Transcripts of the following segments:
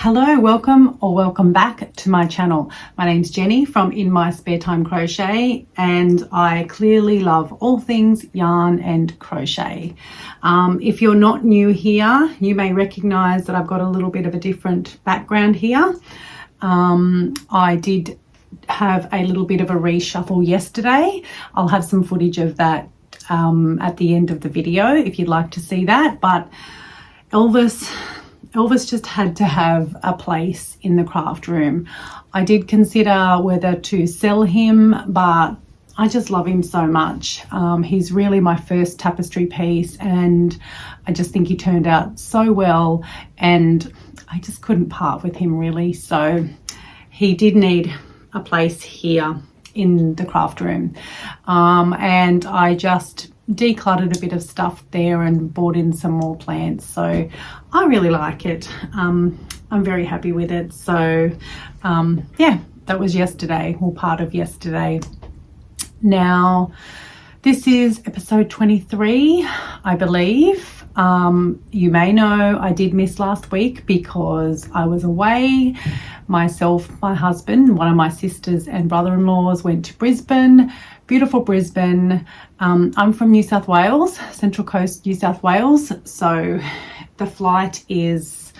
Hello, welcome back to my channel. My name's Jenny from Inmysparetime Crochet, and I clearly love all things yarn and crochet. If you're not new here, you may recognize that I've got a little bit of a different background here. I did have a little bit of a reshuffle yesterday. I'll have some footage of that at the end of the video if you'd like to see that, but Elvis just had to have a place in the craft room. I did consider whether to sell him, but I just love him so much. He's really my first tapestry piece, and I just think he turned out so well, and I just couldn't part with him really. So he did need a place here in the craft room, and I just decluttered a bit of stuff there and bought in some more plants. So I really like it. I'm very happy with it. So yeah, that was yesterday, or part of yesterday. Now this is episode 23, I believe. You may know I did miss last week because I was away. Myself, my husband, one of my sisters and brother-in-laws went to Brisbane, beautiful Brisbane. I'm from New South Wales, Central Coast, New South Wales. So the flight is,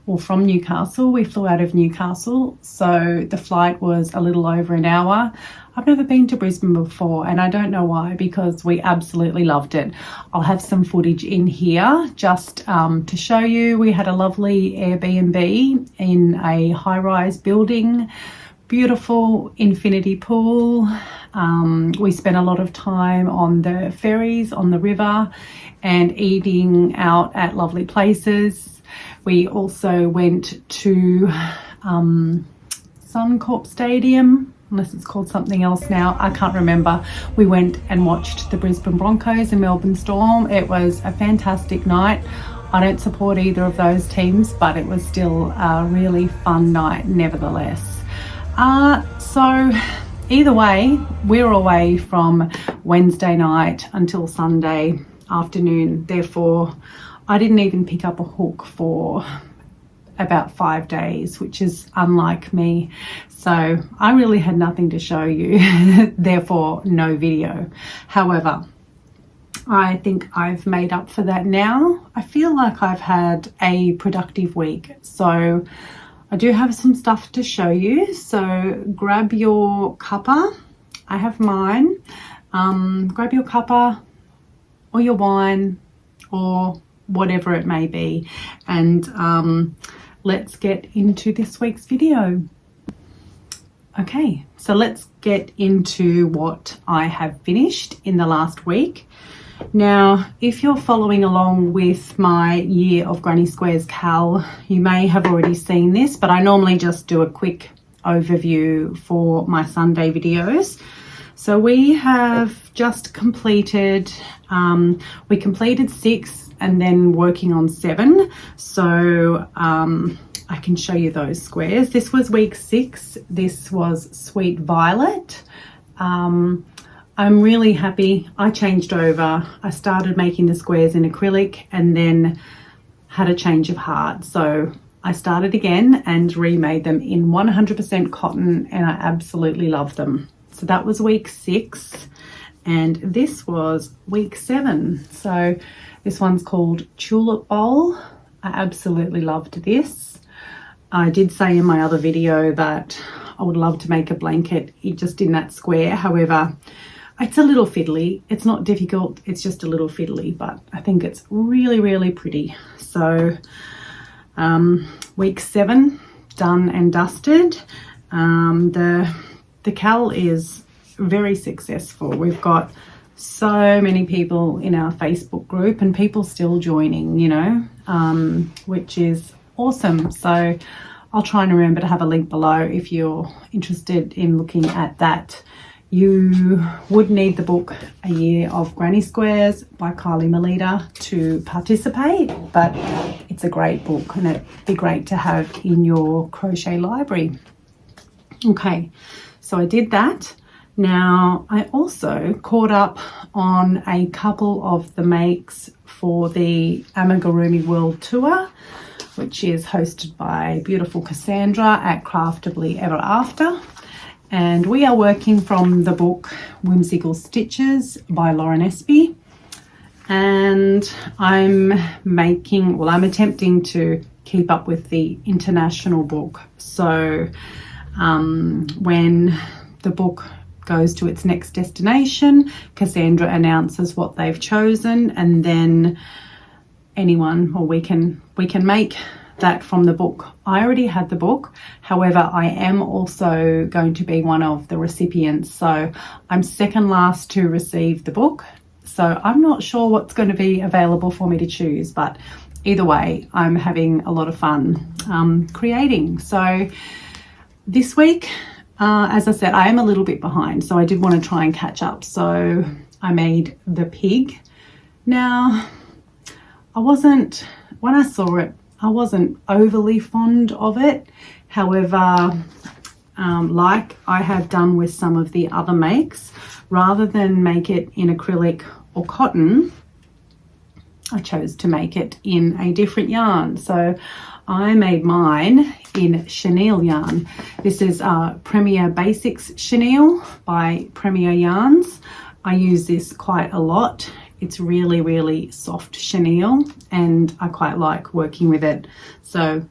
well, from Newcastle. We flew out of Newcastle. So the flight was a little over an hour. I've never been to Brisbane before, and I don't know why, because we absolutely loved it. I'll have some footage in here just to show you. We had a lovely Airbnb in a high-rise building, beautiful infinity pool. We spent a lot of time on the ferries on the river and eating out at lovely places. We also went to Suncorp Stadium, unless it's called something else now, I can't remember. We went and watched the Brisbane Broncos and Melbourne Storm. It was a fantastic night. I don't support either of those teams, but it was still a really fun night nevertheless. So either way, we're away from Wednesday night until Sunday afternoon. Therefore, I didn't even pick up a hook for about 5 days, which is unlike me. So I really had nothing to show you, therefore no video. However, I think I've made up for that now. I feel like I've had a productive week. So I do have some stuff to show you. So grab your cuppa. I have mine. Grab your cuppa or your wine or whatever it may be. And let's get into this week's video. Okay, so let's get into what I have finished in the last week. Now, if you're following along with my Year of Granny Squares Cal, you may have already seen this, but I normally just do a quick overview for my Sunday videos. So we have just completed, we completed 6 and then working on 7. So I can show you those squares. This was week 6. This was Sweet Violet. I'm really happy. I changed over. I started making the squares in acrylic and then had a change of heart. So I started again and remade them in 100% cotton, and I absolutely love them. So that was week 6, and this was week 7. So this one's called Tulip Bowl. I absolutely loved this. I did say in my other video that I would love to make a blanket just in that square. However, it's a little fiddly. It's not difficult. It's just a little fiddly, but I think it's really, really pretty. So week 7 done and dusted. The Cal is very successful. We've got so many people in our Facebook group and people still joining, you know, which is awesome. So I'll try and remember to have a link below if you're interested in looking at that. You would need the book A Year of Granny Squares by Kylie Moleta to participate, but it's a great book and it'd be great to have in your crochet library. Okay, so I did that. Now I also caught up on a couple of the makes for the Amigurumi World Tour. which is hosted by beautiful Cassandra at Craftably Ever After. And we are working from the book Whimsical Stitches by Lauren Espy. And I'm attempting to keep up with the international book. So when the book goes to its next destination, Cassandra announces what they've chosen, and then we can make that from the book. I already had the book, however I am also going to be one of the recipients, so I'm second last to receive the book, so I'm not sure what's going to be available for me to choose, but either way I'm having a lot of fun creating. So this week, as I said, I am a little bit behind, so I did want to try and catch up. So I made the pig. Now, when I saw it, I wasn't overly fond of it. However, like I have done with some of the other makes, rather than make it in acrylic or cotton, I chose to make it in a different yarn. So I made mine in chenille yarn. This is Premier Basics Chenille by Premier Yarns. I use this quite a lot. It's really, really soft chenille and I quite like working with it. So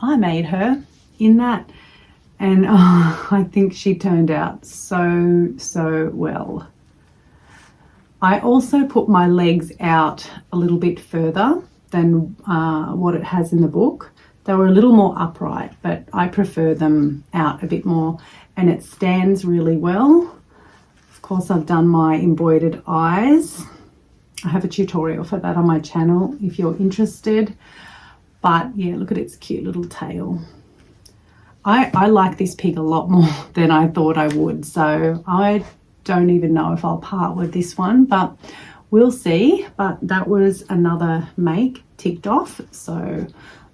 I made her in that, and I think she turned out so well. I also put my legs out a little bit further than what it has in the book. They were a little more upright, but I prefer them out a bit more, and it stands really well. Of course, I've done my embroidered eyes. I have a tutorial for that on my channel if you're interested. But yeah, look at its cute little tail. I like this pig a lot more than I thought I would, so I don't even know if I'll part with this one, but we'll see. But that was another make ticked off, so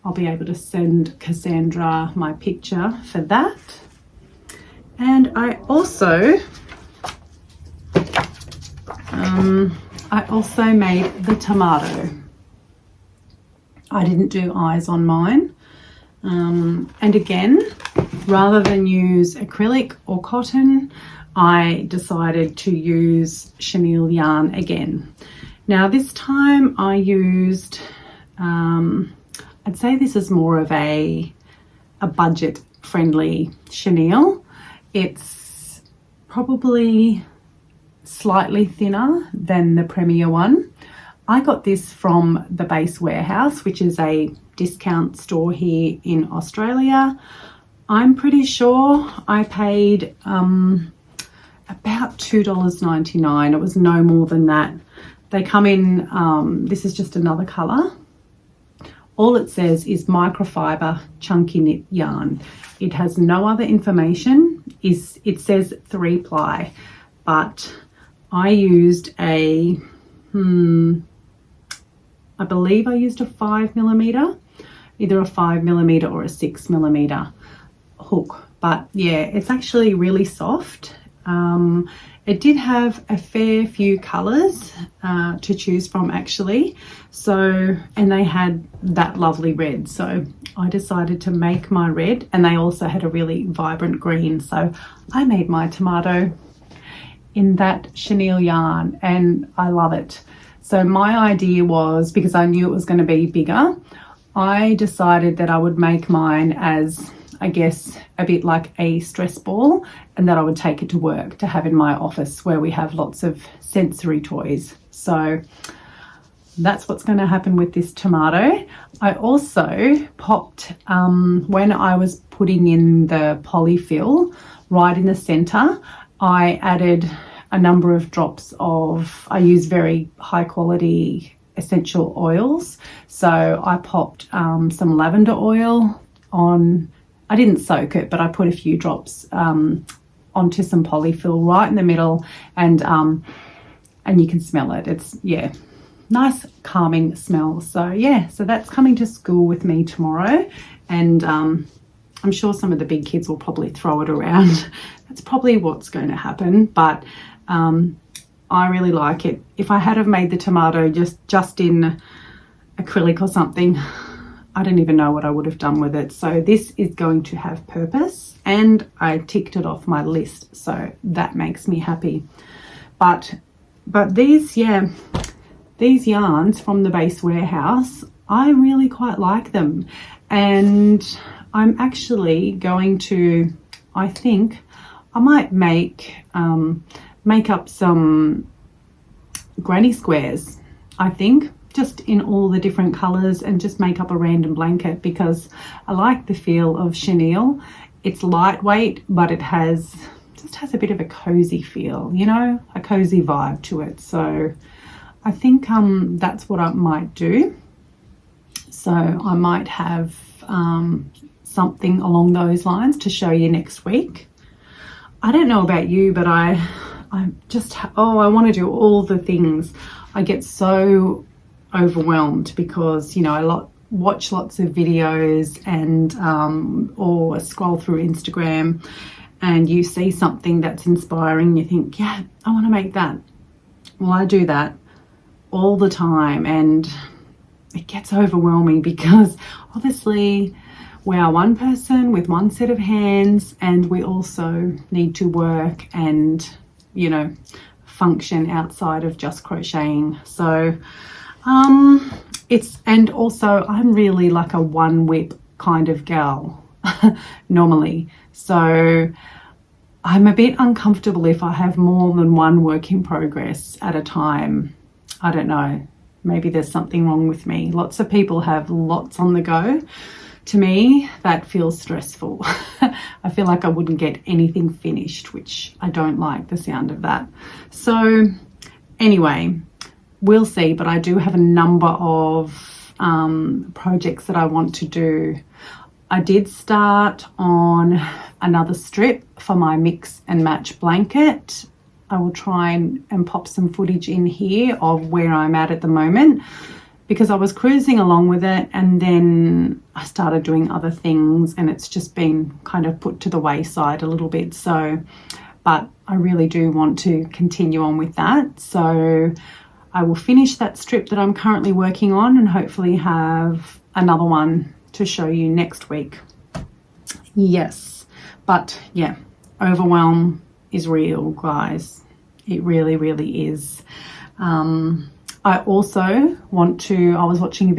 I'll be able to send Cassandra my picture for that. And I also made the tomato. I didn't do eyes on mine. And again, rather than use acrylic or cotton, I decided to use chenille yarn again. Now this time I used, I'd say this is more of a budget friendly chenille. It's probably slightly thinner than the Premier one. I got this from the Base Warehouse, which is a discount store here in Australia. I'm pretty sure I paid about $2.99. It was no more than that. They come in, this is just another colour. All it says is microfiber chunky knit yarn. It has no other information. It says 3-ply, but I used I believe I used a 5mm, either a 5mm or a 6mm hook. But yeah, it's actually really soft. It did have a fair few colours to choose from actually. So, and they had that lovely red. So I decided to make my red, and they also had a really vibrant green. So I made my tomato in that chenille yarn, and I love it. So my idea was, because I knew it was going to be bigger, I decided that I would make mine as, I guess, a bit like a stress ball, and that I would take it to work to have in my office where we have lots of sensory toys. So that's what's going to happen with this tomato. I also popped, when I was putting in the polyfill right in the center, I added a number of drops of, I use very high quality essential oils. So I popped some lavender oil on, I didn't soak it, but I put a few drops onto some polyfill right in the middle, and you can smell it. It's, yeah, nice calming smell. So yeah, so that's coming to school with me tomorrow, and I'm sure some of the big kids will probably throw it around. That's probably what's going to happen, but I really like it. If I had have made the tomato just in acrylic or something, I don't even know what I would have done with it. So this is going to have purpose, and I ticked it off my list, so that makes me happy. But these, yeah, these yarns from the Base Warehouse, I really quite like them, and I'm actually going to, I think I might make up some granny squares, I think, just in all the different colors, and just make up a random blanket, because I like the feel of chenille. It's lightweight, but it just has a bit of a cozy feel, you know, a cozy vibe to it. So I think that's what I might do. So I might have something along those lines to show you next week. I don't know about you, but I want to do all the things. I get so overwhelmed because, you know, I watch lots of videos and or scroll through Instagram, and you see something that's inspiring, you think, yeah, I want to make that. Well, I do that all the time, and it gets overwhelming because obviously we are one person with one set of hands, and we also need to work and, you know, function outside of just crocheting. So and also I'm really like a one whip kind of gal normally. So I'm a bit uncomfortable if I have more than one work in progress at a time. I don't know, maybe there's something wrong with me. Lots of people have lots on the go. To me, that feels stressful. I feel like I wouldn't get anything finished, which I don't like the sound of that. So anyway, we'll see, but I do have a number of projects that I want to do. I did start on another strip for my mix and match blanket. I will try and pop some footage in here of where I'm at the moment, because I was cruising along with it, and then I started doing other things, and it's just been kind of put to the wayside a little bit. So, but I really do want to continue on with that. So I will finish that strip that I'm currently working on, and hopefully have another one to show you next week. Yes, but yeah, overwhelm is real, guys. It really, really is. I also want to, I was watching a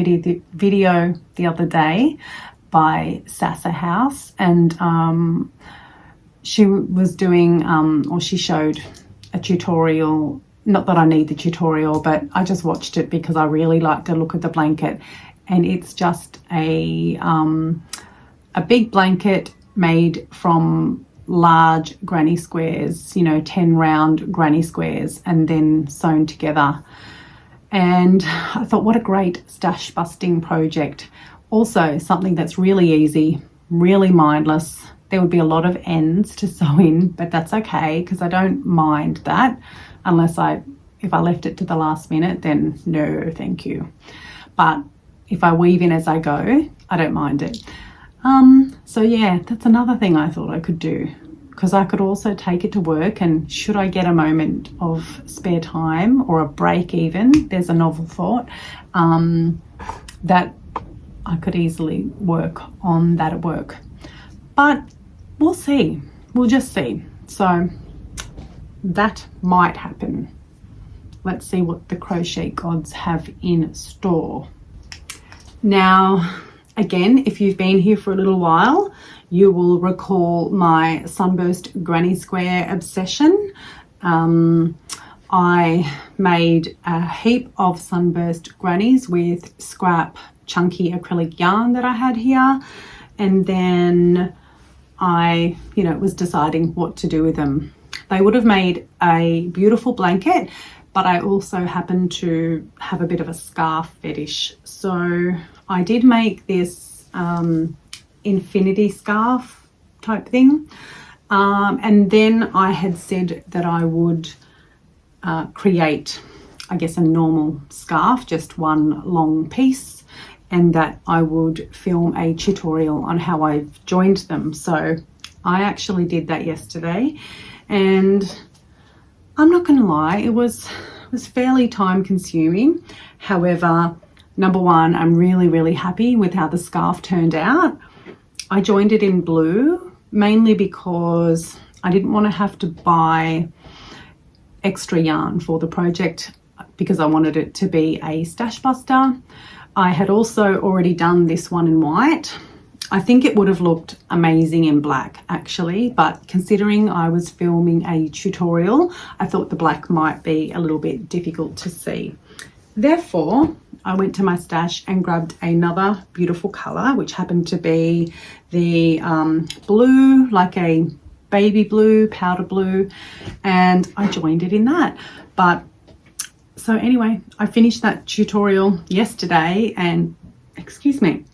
video the other day by Sasa House, and she was doing, or she showed a tutorial. Not that I need the tutorial, but I just watched it because I really like the look of the blanket. And it's just a big blanket made from large granny squares, you know, 10 round granny squares, and then sewn together. And I thought, what a great stash busting project. Also something that's really easy, really mindless. There would be a lot of ends to sew in, but that's okay, because I don't mind that, unless if I left it to the last minute, then no, thank you. But if I weave in as I go, I don't mind it. So yeah, that's another thing I thought I could do, because I could also take it to work, and should I get a moment of spare time or a break even, there's a novel thought, that I could easily work on that at work. But we'll see. We'll just see. So that might happen. Let's see what the crochet gods have in store. Now, again, if you've been here for a little while, you will recall my sunburst granny square obsession. I made a heap of sunburst grannies with scrap chunky acrylic yarn that I had here, and then I, was deciding what to do with them. They would have made a beautiful blanket, but I also happen to have a bit of a scarf fetish. So I did make this infinity scarf type thing. And then I had said that I would create, I guess, a normal scarf, just one long piece, and that I would film a tutorial on how I've joined them. So I actually did that yesterday, and I'm not going to lie, it was fairly time consuming. However, number one, I'm really happy with how the scarf turned out. I joined it in blue mainly because I didn't want to have to buy extra yarn for the project because I wanted it to be a stash buster. I had also already done this one in white. I think it would have looked amazing in black actually, but considering I was filming a tutorial, I thought the black might be a little bit difficult to see. Therefore, I went to my stash and grabbed another beautiful colour, which happened to be the blue, like a baby blue, powder blue, and I joined it in that. But so anyway, I finished that tutorial yesterday and, excuse me,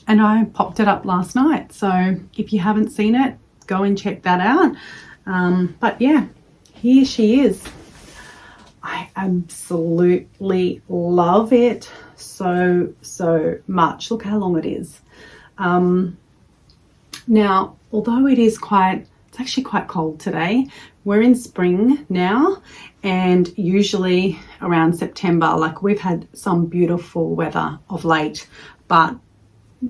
and I popped it up last night. So if you haven't seen it, go and check that out. But yeah, here she is. I absolutely love it so much. Look how long it is. Now, although it's actually quite cold today. We're in spring now, and usually around September, like we've had some beautiful weather of late, but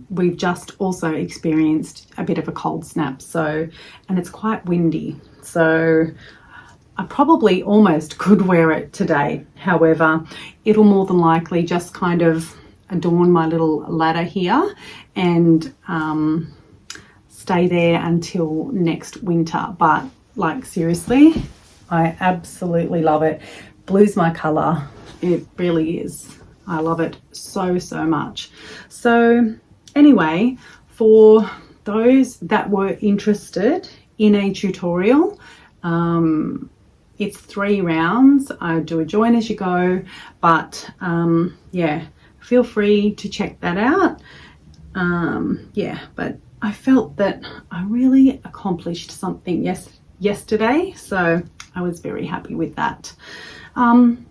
we've just also experienced a bit of a cold snap. So, and it's quite windy. So I probably almost could wear it today. However, it'll more than likely just kind of adorn my little ladder here and stay there until next winter. But like seriously, I absolutely love it. Blue's my color. It really is. I love it so much. So anyway, for those that were interested in a tutorial, it's 3 rounds. I do a join as you go, but yeah, feel free to check that out. Yeah, but I felt that I really accomplished something yesterday, so I was very happy with that.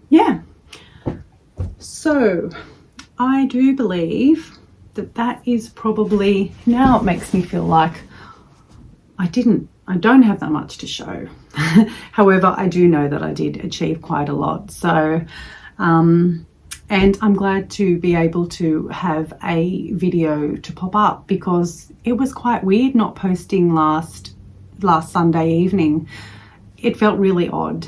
Yeah, so I do believe that is probably, now it makes me feel like I don't have that much to show. However, I do know that I did achieve quite a lot. So, and I'm glad to be able to have a video to pop up, because it was quite weird not posting last Sunday evening. It felt really odd.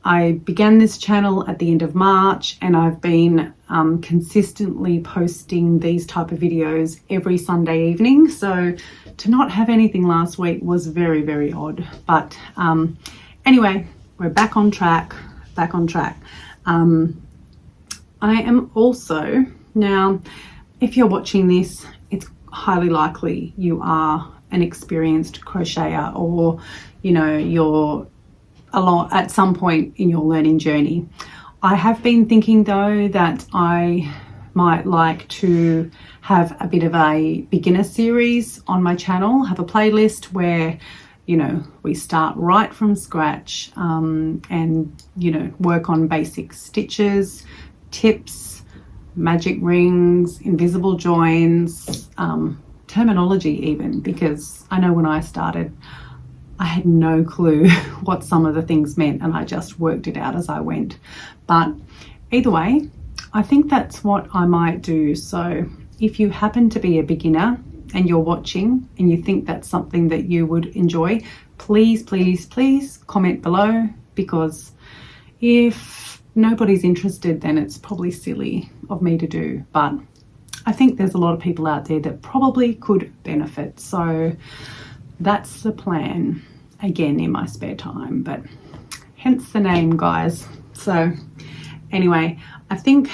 I began this channel at the end of March, and I've been consistently posting these type of videos every Sunday evening. So to not have anything last week was very odd. But anyway, we're back on track. I am also, now if you're watching this, it's highly likely you are an experienced crocheter, or you know, you're at some point in your learning journey. I have been thinking though that I might like to have a bit of a beginner series on my channel, have a playlist where, you know, we start right from scratch and, you know, work on basic stitches, tips, magic rings, invisible joins, terminology even, because I know when I started I had no clue what some of the things meant, and I just worked it out as I went. But either way, I think that's what I might do. So if you happen to be a beginner and you're watching and you think that's something that you would enjoy, please comment below, because if nobody's interested, then it's probably silly of me to do. But I think there's a lot of people out there that probably could benefit. So that's the plan, again, in my spare time, but hence the name, guys. So anyway, I think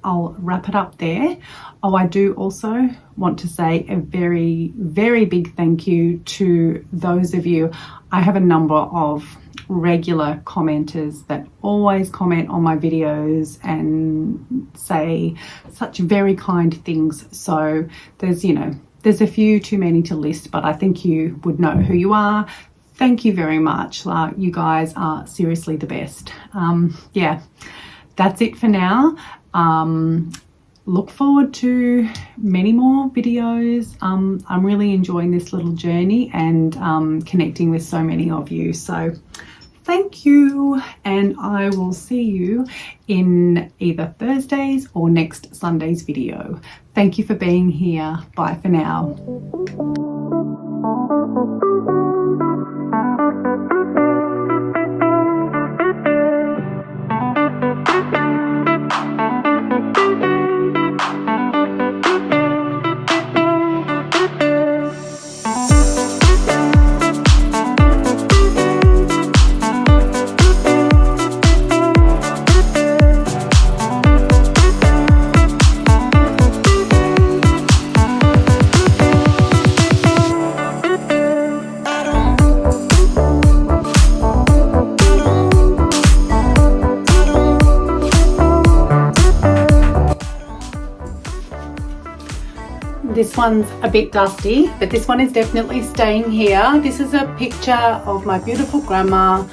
I'll wrap it up there. Oh, I do also want to say a very big thank you to those of you. I have a number of regular commenters that always comment on my videos and say such very kind things. So there's, you know, there's a few too many to list, but I think you would know who you are. Thank you very much. You guys are seriously the best. Yeah, that's it for now. Look forward to many more videos. I'm really enjoying this little journey and connecting with so many of you. So thank you, and I will see you in either Thursday's or next Sunday's video. Thank you for being here. Bye for now. This one's a bit dusty, but this one is definitely staying here. This is a picture of my beautiful grandma.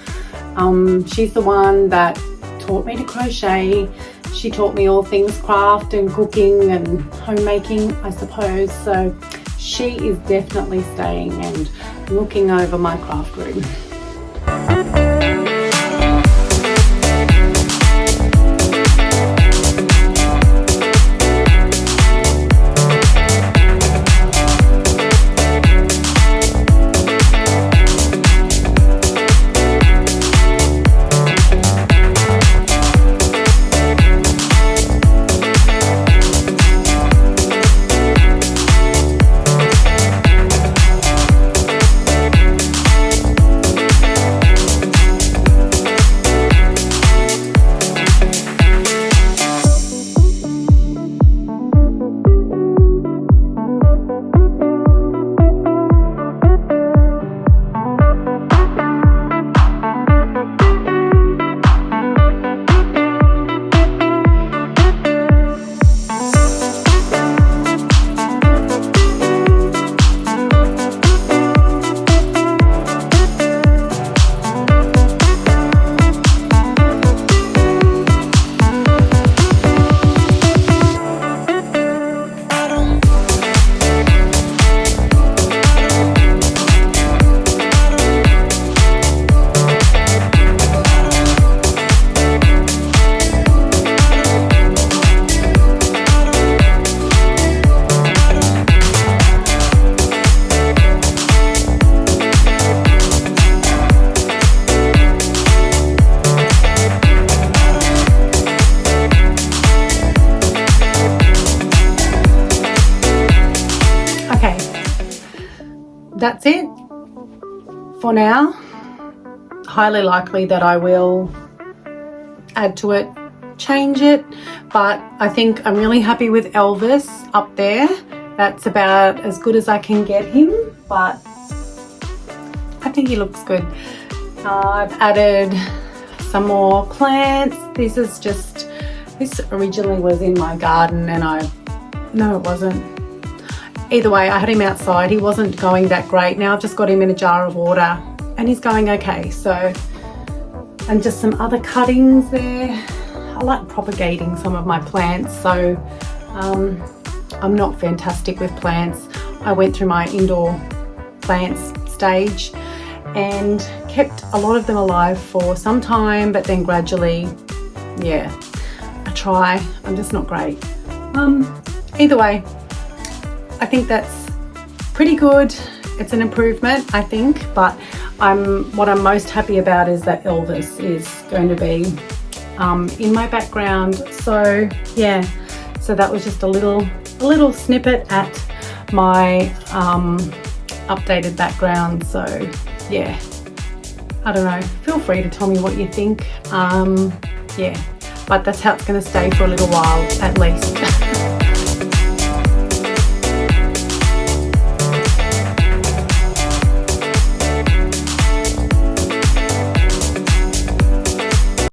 She's the one that taught me to crochet. She taught me all things craft and cooking and homemaking, I suppose. So she is definitely staying and looking over my craft room. That's it for now. Highly likely that I will add to it, change it, but I think I'm really happy with Elvis up there. That's about as good as I can get him, but I think he looks good. I've added some more plants. This originally was in my garden and no, it wasn't. Either way, I had him outside. He wasn't going that great. Now I've just got him in a jar of water and he's going okay. So, and just some other cuttings there. I like propagating some of my plants. So I'm not fantastic with plants. I went through my indoor plants stage and kept a lot of them alive for some time, but then gradually, yeah, I try. I'm just not great. Either way, I think that's pretty good. It's an improvement, I think, but what I'm most happy about is that Elvis is going to be in my background. So yeah, so that was just a little snippet at my updated background. So yeah, I don't know, feel free to tell me what you think. Yeah, but that's how it's going to stay for a little while at least.